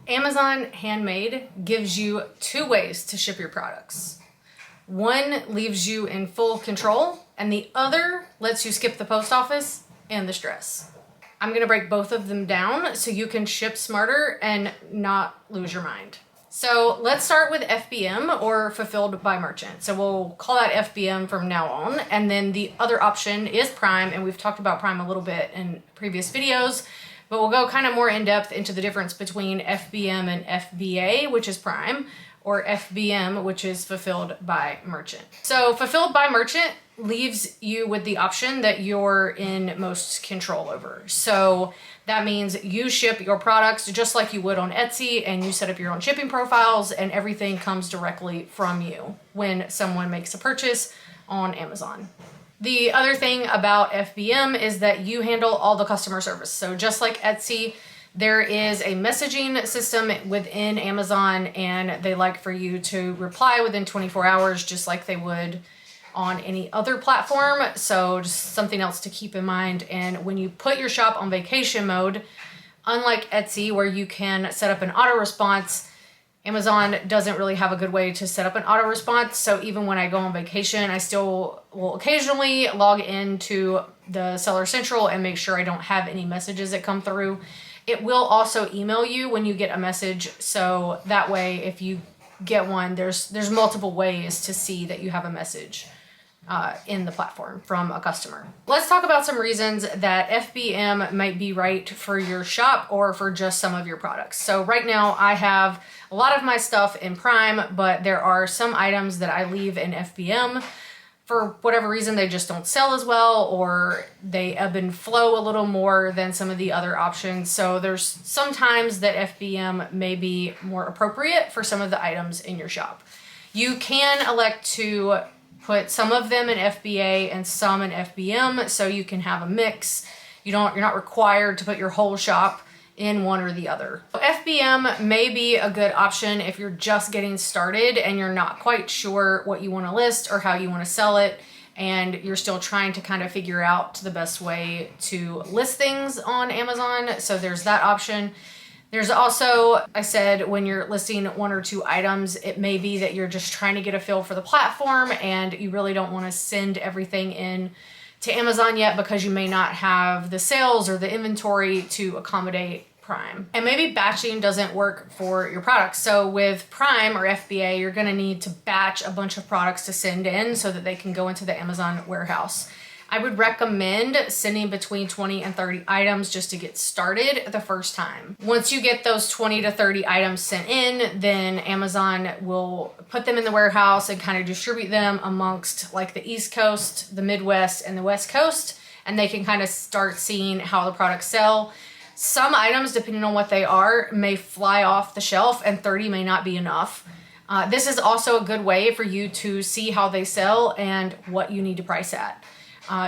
Amazon Handmade gives you two ways to ship your products. One leaves you in full control, and the other lets you skip the post office and the stress. I'm gonna break both of them down so you can ship smarter and not lose your mind. So let's start with FBM, or fulfilled by merchant. So we'll call that FBM from now on. And then the other option is Prime, and we've talked about Prime a little bit in previous videos, but we'll go kind of more in depth into the difference between FBM and FBA, which is Prime, or FBM, which is fulfilled by merchant. So fulfilled by merchant leaves you with the option that you're in most control over. So that means you ship your products just like you would on Etsy, and you set up your own shipping profiles, and everything comes directly from you when someone makes a purchase on Amazon. The other thing about FBM is that you handle all the customer service. So just like Etsy, there is a messaging system within Amazon, and they like for you to reply within 24 hours, just like they would on any other platform. So just something else to keep in mind. And when you put your shop on vacation mode, unlike Etsy where you can set up an auto response, Amazon doesn't really have a good way to set up an auto response. So even when I go on vacation, I still will occasionally log into the Seller Central and make sure I don't have any messages that come through. It will also email you when you get a message. So that way, if you get one, there's multiple ways to see that you have a message in the platform from a customer. Let's talk about some reasons that FBM might be right for your shop or for just some of your products. So right now I have a lot of my stuff in Prime, but there are some items that I leave in FBM. For whatever reason, they just don't sell as well, or they ebb and flow a little more than some of the other options. So there's sometimes that FBM may be more appropriate for some of the items in your shop. You can elect to put some of them in FBA and some in FBM, so you can have a mix. You're not required to put your whole shop in one or the other. FBM may be a good option if you're just getting started and you're not quite sure what you want to list or how you want to sell it, and you're still trying to kind of figure out the best way to list things on Amazon. So there's that option. There's also, I said, when you're listing one or two items, it may be that you're just trying to get a feel for the platform and you really don't want to send everything in to Amazon yet because you may not have the sales or the inventory to accommodate Prime. And maybe batching doesn't work for your products. So with Prime or FBA, you're gonna need to batch a bunch of products to send in so that they can go into the Amazon warehouse. I would recommend sending between 20 and 30 items just to get started the first time. Once you get those 20 to 30 items sent in, then Amazon will put them in the warehouse and kind of distribute them amongst like the East Coast, the Midwest, and the West Coast, and they can kind of start seeing how the products sell. Some items, depending on what they are, may fly off the shelf, and 30 may not be enough. This is also a good way for you to see how they sell and what you need to price at.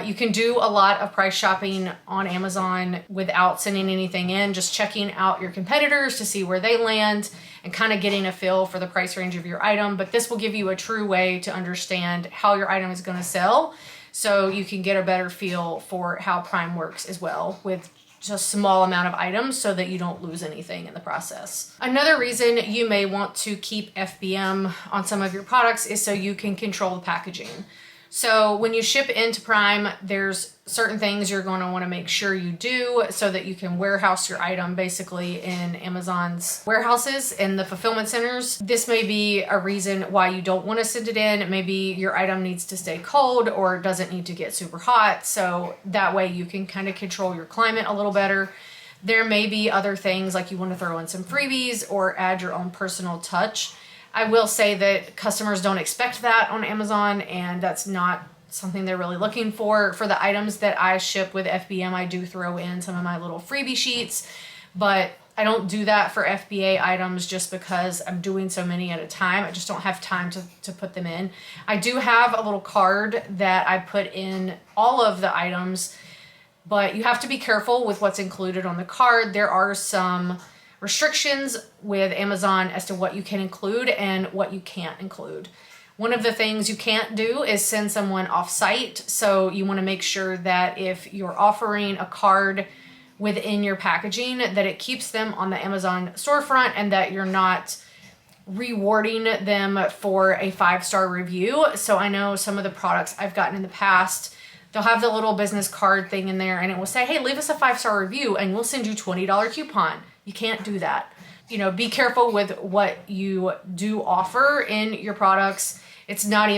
You can do a lot of price shopping on Amazon without sending anything in, just checking out your competitors to see where they land and kind of getting a feel for the price range of your item. But this will give you a true way to understand how your item is going to sell, so you can get a better feel for how Prime works as well with just a small amount of items so that you don't lose anything in the process. Another reason you may want to keep FBM on some of your products is so you can control the packaging. So when you ship into Prime, there's certain things you're going to want to make sure you do so that you can warehouse your item basically in Amazon's warehouses and the fulfillment centers. This may be a reason why you don't want to send it in. Maybe your item needs to stay cold or doesn't need to get super hot. So that way you can kind of control your climate a little better. There may be other things like you want to throw in some freebies or add your own personal touch. I will say that customers don't expect that on Amazon, and that's not something they're really looking for. For the items that I ship with FBM, I do throw in some of my little freebie sheets, but I don't do that for FBA items just because I'm doing so many at a time. I just don't have time to put them in. I do have a little card that I put in all of the items, but you have to be careful with what's included on the card. There are some restrictions with Amazon as to what you can include and what you can't include. One of the things you can't do is send someone off site. So you want to make sure that if you're offering a card within your packaging, that it keeps them on the Amazon storefront and that you're not rewarding them for a 5-star review. So I know some of the products I've gotten in the past, they'll have the little business card thing in there and it will say, hey, leave us a 5-star review and we'll send you $20 coupon. You can't do that. You know, be careful with what you do offer in your products. It's not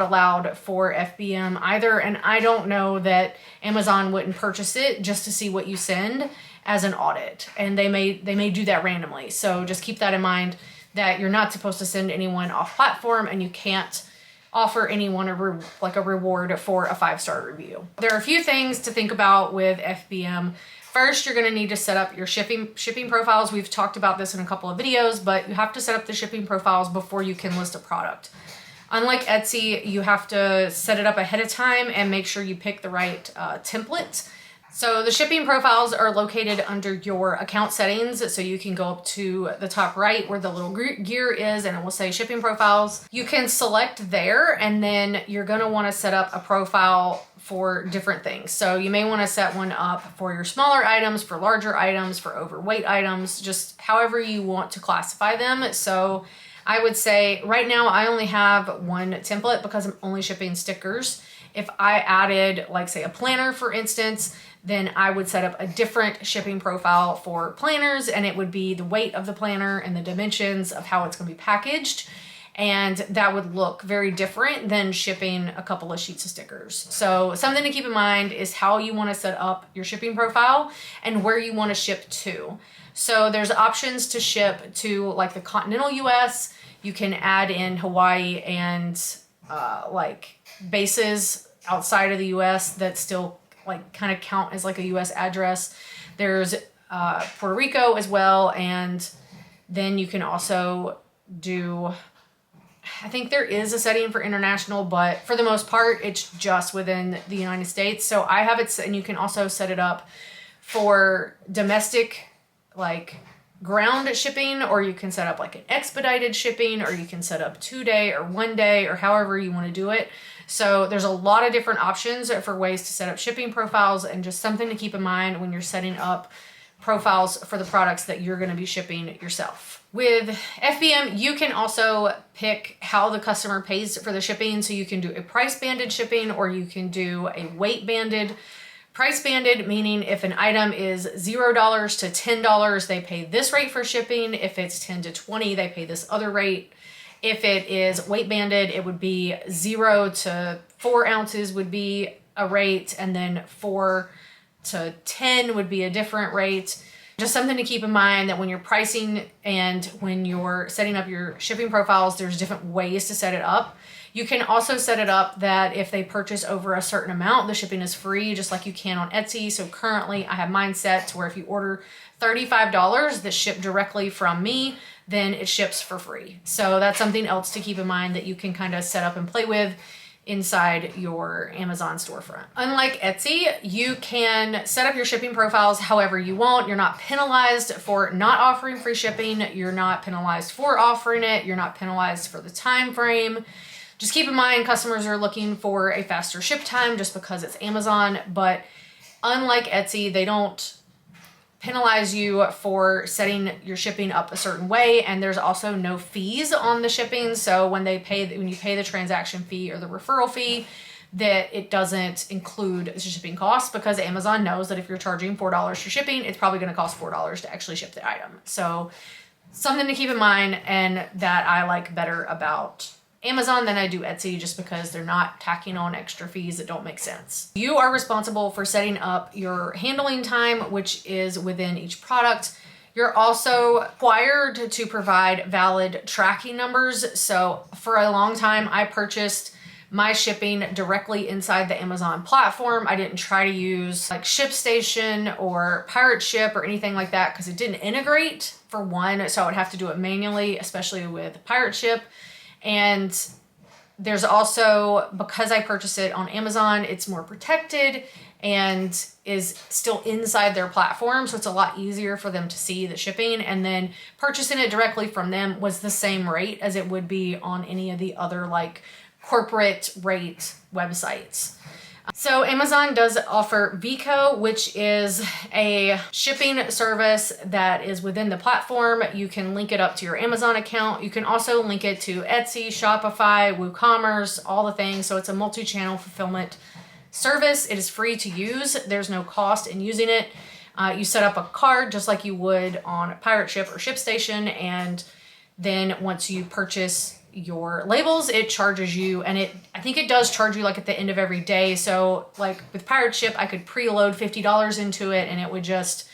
allowed for FBM either. And I don't know that Amazon wouldn't purchase it just to see what you send as an audit. And they may do that randomly. So just keep that in mind, that you're not supposed to send anyone off platform and you can't offer anyone a reward for a 5-star review. There are a few things to think about with FBM. First, you're going to need to set up your shipping profiles. We've talked about this in a couple of videos, but you have to set up the shipping profiles before you can list a product. Unlike Etsy, you have to set it up ahead of time and make sure you pick the right template. So the shipping profiles are located under your account settings. So you can go up to the top right where the little gear is and it will say shipping profiles. You can select there and then you're going to want to set up a profile for different things. So you may want to set one up for your smaller items, for larger items, for overweight items, just however you want to classify them. So I would say right now I only have one template because I'm only shipping stickers. If I added, like, say, a planner, for instance, then I would set up a different shipping profile for planners, and it would be the weight of the planner and the dimensions of how it's going to be packaged. And that would look very different than shipping a couple of sheets of stickers. So something to keep in mind is how you want to set up your shipping profile and where you want to ship to. So there's options to ship to, like, the continental US. You can add in Hawaii and like bases outside of the US that still like kind of count as like a US address. There's Puerto Rico as well. And then you can also do, I think there is a setting for international, but for the most part, it's just within the United States. So I have it, and you can also set it up for domestic, like ground shipping, or you can set up like an expedited shipping, or you can set up 2-day or 1-day, or however you want to do it. So there's a lot of different options for ways to set up shipping profiles, and just something to keep in mind when you're setting up profiles for the products that you're going to be shipping yourself. With FBM, you can also pick how the customer pays for the shipping. So you can do a price banded shipping, or you can do a weight banded. Price banded meaning if an item is $0 to $10, they pay this rate for shipping. If it's 10 to 20, they pay this other rate. If it is weight banded, it would be 0 to 4 ounces would be a rate, and then 4 to 10 would be a different rate. Just something to keep in mind, that when you're pricing and when you're setting up your shipping profiles, there's different ways to set it up. You can also set it up that if they purchase over a certain amount, the shipping is free, just like you can on Etsy. So currently I have mine set to where if you order $35 that ship directly from me, then it ships for free. So that's something else to keep in mind that you can kind of set up and play with inside your Amazon storefront. Unlike Etsy, you can set up your shipping profiles however you want. You're not penalized for not offering free shipping. You're not penalized for offering it. You're not penalized for the time frame. Just keep in mind, customers are looking for a faster ship time just because it's Amazon, but unlike Etsy, they don't penalize you for setting your shipping up a certain way, and there's also no fees on the shipping. So when you pay the transaction fee or the referral fee, that it doesn't include the shipping costs, because Amazon knows that if you're charging $4 for shipping, it's probably going to cost $4 to actually ship the item. So something to keep in mind, and that I like better about Amazon than I do Etsy, just because they're not tacking on extra fees that don't make sense. You are responsible for setting up your handling time, which is within each product. You're also required to provide valid tracking numbers. So for a long time, I purchased my shipping directly inside the Amazon platform. I didn't try to use like ShipStation or Pirate Ship or anything like that, because it didn't integrate, for one. So I would have to do it manually, especially with Pirate Ship. And there's also, because I purchased it on Amazon, it's more protected and is still inside their platform. So it's a lot easier for them to see the shipping. And then purchasing it directly from them was the same rate as it would be on any of the other like corporate rate websites. So Amazon does offer Vico, which is a shipping service that is within the platform. You can link it up to your Amazon account. You can also link it to Etsy, Shopify, WooCommerce, all the things. So it's a multi-channel fulfillment service. It is free to use. There's no cost in using it. You set up a card just like you would on a pirate ship or ShipStation, and then once you purchase your labels, it charges you, and I think it does charge you like at the end of every day. So like with pirate ship, I could preload $50 into it and it would just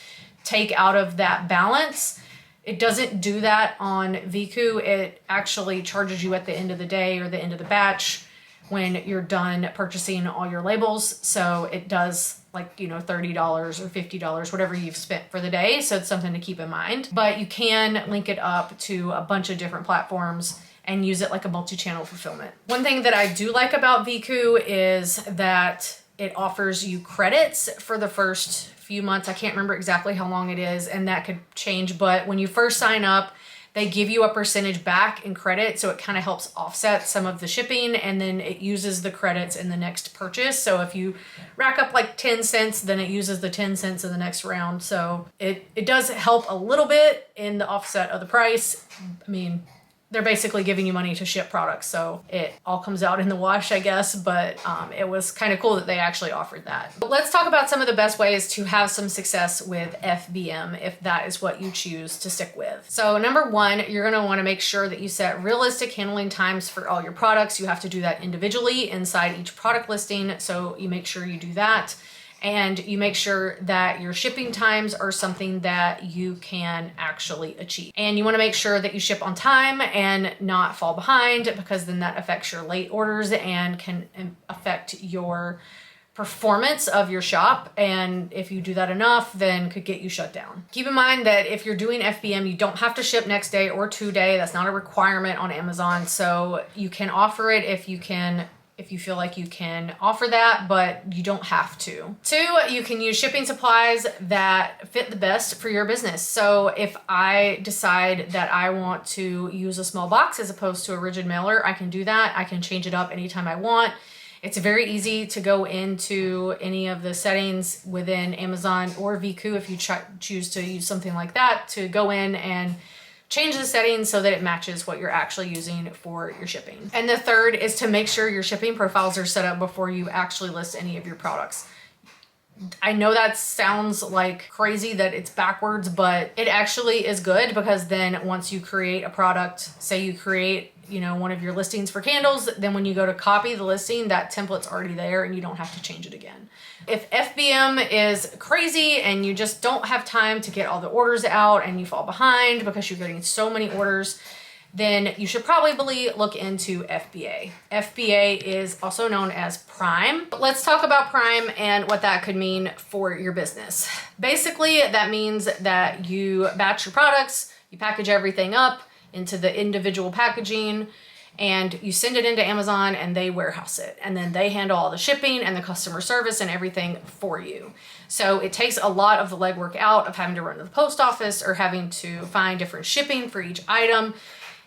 take out of that balance. It doesn't do that on Viku. It actually charges you at the end of the day or the end of the batch when you're done purchasing all your labels. So it does like, $30 or $50, whatever you've spent for the day. So it's something to keep in mind. But you can link it up to a bunch of different platforms and use it like a multi-channel fulfillment. One thing that I do like about Viku is that it offers you credits for the first few months. I can't remember exactly how long it is, and that could change, but when you first sign up, they give you a percentage back in credit, so it kind of helps offset some of the shipping, and then it uses the credits in the next purchase. So if you rack up like 10 cents, then it uses the 10 cents in the next round. So it does help a little bit in the offset of the price. I mean, they're basically giving you money to ship products, so it all comes out in the wash, I guess, but it was kind of cool that they actually offered that. But let's talk about some of the best ways to have some success with FBM if that is what you choose to stick with. So number one, you're gonna wanna make sure that you set realistic handling times for all your products. You have to do that individually inside each product listing, so you make sure you do that. And you make sure that your shipping times are something that you can actually achieve. And you want to make sure that you ship on time and not fall behind, because then that affects your late orders and can affect your performance of your shop. And if you do that enough, then could get you shut down. Keep in mind that if you're doing FBM, you don't have to ship next day or 2 day. That's not a requirement on Amazon. So you can offer it if you feel like you can offer that, but you don't have to. Two, you can use shipping supplies that fit the best for your business. So if I decide that I want to use a small box as opposed to a rigid mailer, I can do that. I can change it up anytime I want. It's very easy to go into any of the settings within Amazon or Viku if you choose to use something like that, to go in and change the settings so that it matches what you're actually using for your shipping. And the third is to make sure your shipping profiles are set up before you actually list any of your products. I know that sounds like crazy that it's backwards, but it actually is good, because then once you create a product, say you create one of your listings for candles, then when you go to copy the listing, that template's already there and you don't have to change it again. If FBM is crazy and you just don't have time to get all the orders out and you fall behind because you're getting so many orders, then you should probably look into FBA. FBA is also known as Prime. But let's talk about Prime and what that could mean for your business. Basically, that means that you batch your products, you package everything up into the individual packaging, and you send it into Amazon and they warehouse it. And then they handle all the shipping and the customer service and everything for you. So it takes a lot of the legwork out of having to run to the post office or having to find different shipping for each item.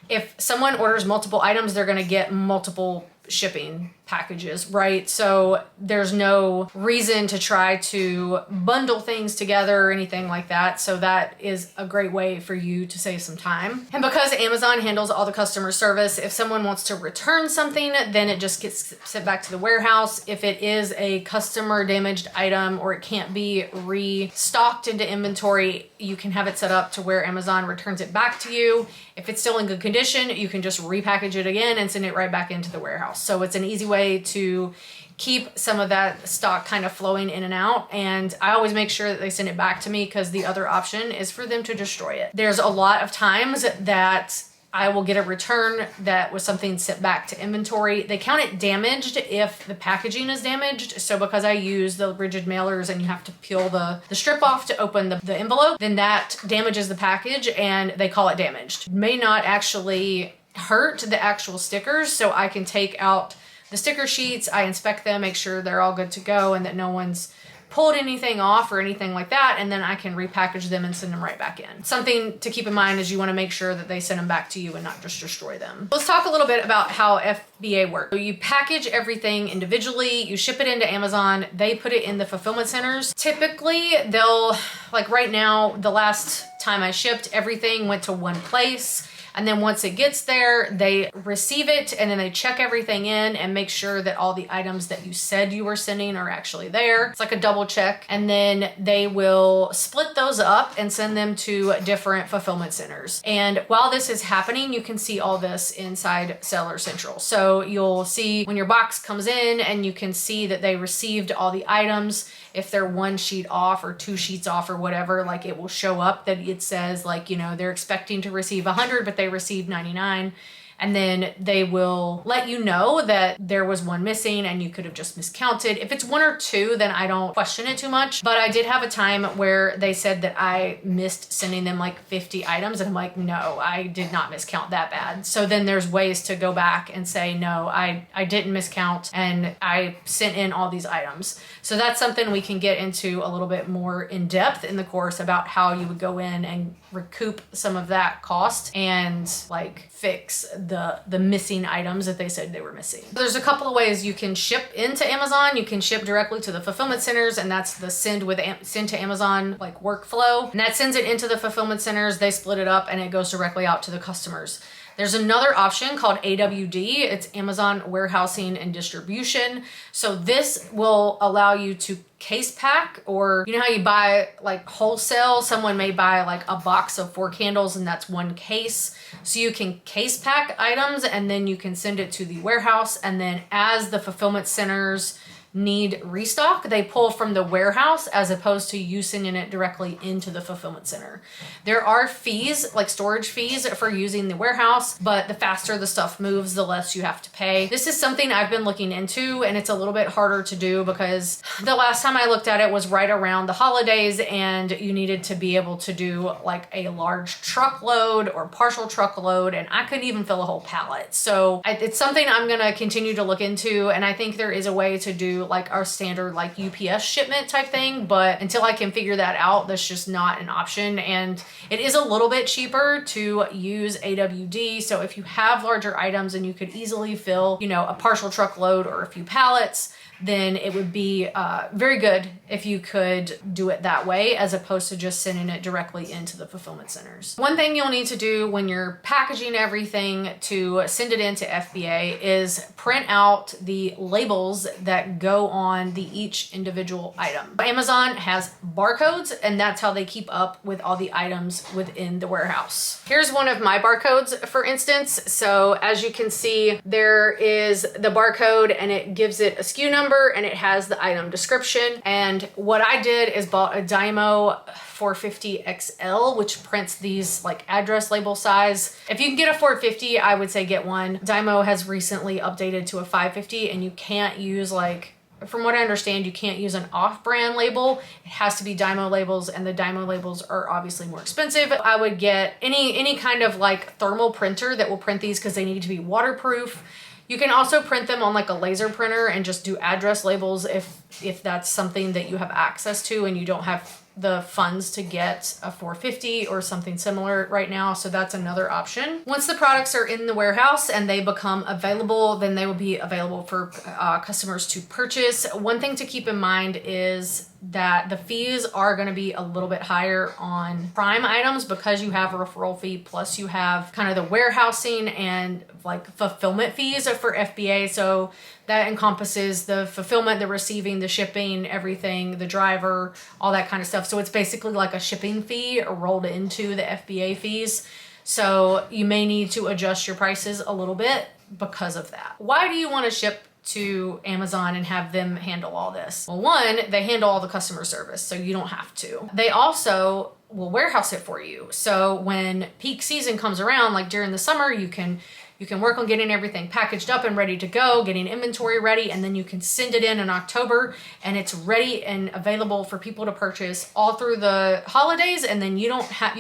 If someone orders multiple items, they're gonna get multiple shipping packages, right? So there's no reason to try to bundle things together or anything like that. So that is a great way for you to save some time. And because Amazon handles all the customer service, if someone wants to return something, then it just gets sent back to the warehouse. If it is a customer damaged item or it can't be restocked into inventory, you can have it set up to where Amazon returns it back to you. If it's still in good condition, you can just repackage it again and send it right back into the warehouse. So it's an easy way to keep some of that stock kind of flowing in and out. And I always make sure that they send it back to me, because the other option is for them to destroy it. There's a lot of times that I will get a return that was something sent back to inventory. They count it damaged if the packaging is damaged. So because I use the rigid mailers and you have to peel the strip off to open the envelope, then that damages the package and they call it damaged. It may not actually hurt the actual stickers, so I can take out the sticker sheets, I inspect them, make sure they're all good to go and that no one's pulled anything off or anything like that, and then I can repackage them and send them right back in. Something to keep in mind is you want to make sure that they send them back to you and not just destroy them. Let's talk a little bit about how FBA works. So you package everything individually, you ship it into Amazon, they put it in the fulfillment centers. Typically they'll, like right now, the last time I shipped, everything went to one place. And then once it gets there, they receive it and then they check everything in and make sure that all the items that you said you were sending are actually there. It's like a double check. And then they will split those up and send them to different fulfillment centers. And while this is happening, you can see all this inside Seller Central. So you'll see when your box comes in and you can see that they received all the items. If they're one sheet off or two sheets off or whatever, like it will show up that it says like, you know, they're expecting to receive 100, but they received 99. And then they will let you know that there was one missing and you could have just miscounted. If it's one or two, then I don't question it too much. But I did have a time where they said that I missed sending them like 50 items. And I'm like, no, I did not miscount that bad. So then there's ways to go back and say, no, I didn't miscount and I sent in all these items. So that's something we can get into a little bit more in depth in the course about how you would go in and recoup some of that cost and like fix the missing items that they said they were missing. There's a couple of ways you can ship into Amazon. You can ship directly to the fulfillment centers, and that's the send to Amazon like workflow. And that sends it into the fulfillment centers. They split it up and it goes directly out to the customers. There's another option called AWD. It's Amazon Warehousing and Distribution. So this will allow you to case pack, or you know how you buy like wholesale, someone may buy like a box of 4 candles and that's one case. So you can case pack items and then you can send it to the warehouse, and then as the fulfillment centers need restock, they pull from the warehouse as opposed to you sending it directly into the fulfillment center. There are fees, like storage fees for using the warehouse, but the faster the stuff moves, the less you have to pay. This is something I've been looking into, and it's a little bit harder to do because the last time I looked at it was right around the holidays, and you needed to be able to do like a large truckload or partial truckload, and I couldn't even fill a whole pallet. So it's something I'm gonna continue to look into, and I think there is a way to do like our standard like UPS shipment type thing, but until I can figure that out, that's just not an option. And it is a little bit cheaper to use AWD. So if you have larger items and you could easily fill, you know, a partial truckload or a few pallets, then it would be very good if you could do it that way as opposed to just sending it directly into the fulfillment centers. One thing you'll need to do when you're packaging everything to send it into FBA is print out the labels that go on each individual item. Amazon has barcodes, and that's how they keep up with all the items within the warehouse. Here's one of my barcodes, for instance. So as you can see, there is the barcode and it gives it a SKU number and it has the item description. And what I did is bought a Dymo 450 XL, which prints these like address label size. If you can get a 450, I would say get one. Dymo has recently updated to a 550, and you can't use like, from what I understand, you can't use an off-brand label. It has to be Dymo labels, and the Dymo labels are obviously more expensive. I would get any kind of like thermal printer that will print these because they need to be waterproof. You can also print them on like a laser printer and just do address labels if that's something that you have access to and you don't have the funds to get a 450 or something similar right now. So that's another option. Once the products are in the warehouse and they become available, then they will be available for customers to purchase. One thing to keep in mind is that the fees are going to be a little bit higher on prime items because you have a referral fee, plus you have kind of the warehousing and like fulfillment fees for FBA. So that encompasses the fulfillment, the receiving, the shipping, everything, the driver, all that kind of stuff. So it's basically like a shipping fee rolled into the FBA fees. So you may need to adjust your prices a little bit because of that. Why do you want to ship to Amazon and have them handle all this? Well, one, they handle all the customer service, so you don't have to. They also will warehouse it for you. So when peak season comes around, like during the summer, you can work on getting everything packaged up and ready to go, getting inventory ready, and then you can send it in October and it's ready and available for people to purchase all through the holidays. And then you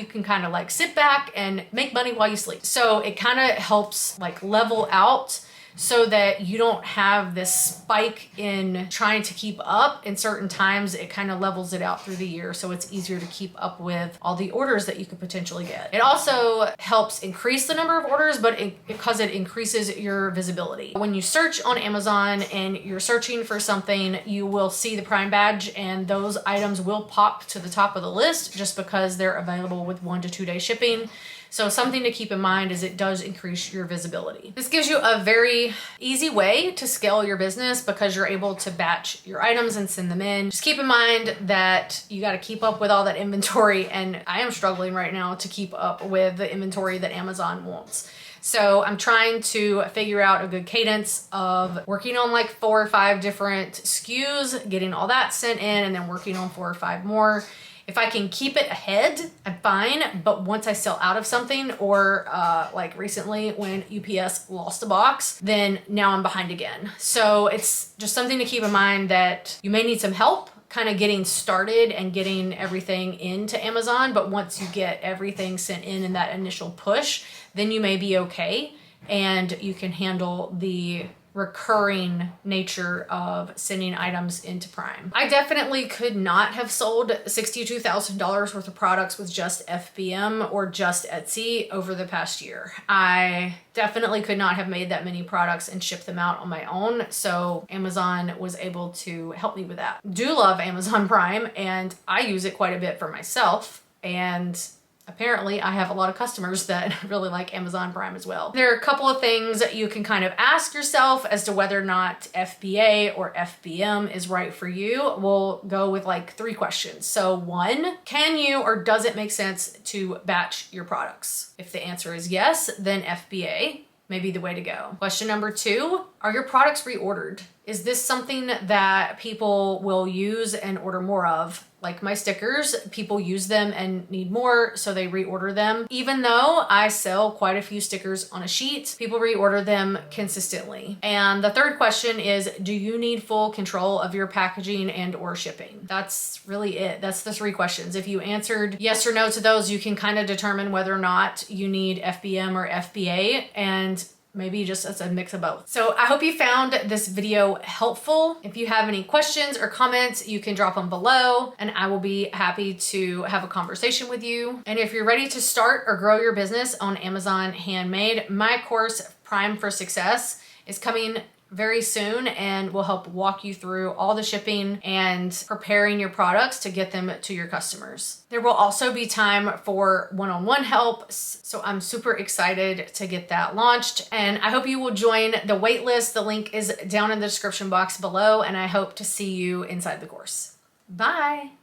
can kind of like sit back and make money while you sleep. So it kind of helps like level out so that you don't have this spike in trying to keep up. In certain times, it kind of levels it out through the year, so it's easier to keep up with all the orders that you could potentially get. It also helps increase the number of orders, but because it increases your visibility. When you search on Amazon and you're searching for something, you will see the Prime badge, and those items will pop to the top of the list just because they're available with 1 to 2 day shipping. So something to keep in mind is it does increase your visibility. This gives you a very easy way to scale your business because you're able to batch your items and send them in. Just keep in mind that you got to keep up with all that inventory, and I am struggling right now to keep up with the inventory that Amazon wants. So I'm trying to figure out a good cadence of working on like 4 or 5 different SKUs, getting all that sent in, and then working on 4 or 5 more. If I can keep it ahead, I'm fine. But once I sell out of something, or like recently when UPS lost a box, then now I'm behind again. So it's just something to keep in mind that you may need some help kind of getting started and getting everything into Amazon. But once you get everything sent in that initial push, then you may be okay and you can handle the recurring nature of sending items into Prime. I definitely could not have sold $62,000 worth of products with just FBM or just Etsy over the past year. I definitely could not have made that many products and shipped them out on my own. So Amazon was able to help me with that. Do love Amazon Prime, and I use it quite a bit for myself, and apparently I have a lot of customers that really like Amazon Prime as well. There are a couple of things that you can kind of ask yourself as to whether or not FBA or FBM is right for you. We'll go with like 3 questions. So 1, can you or does it make sense to batch your products? If the answer is yes, then FBA may be the way to go. Question number 2, are your products reordered? Is this something that people will use and order more of? Like my stickers, people use them and need more, so they reorder them. Even though I sell quite a few stickers on a sheet, people reorder them consistently. And the 3rd question is, do you need full control of your packaging and or shipping? That's really it. That's the 3 questions. If you answered yes or no to those, you can kind of determine whether or not you need FBM or FBA, and maybe just as a mix of both. So I hope you found this video helpful. If you have any questions or comments, you can drop them below and I will be happy to have a conversation with you. And if you're ready to start or grow your business on Amazon Handmade, my course Prime for Success is coming very soon and will help walk you through all the shipping and preparing your products to get them to your customers. There will also be time for one-on-one help, so I'm super excited to get that launched, and I hope you will join the wait list. The link is down in the description box below, and I hope to see you inside the course. Bye.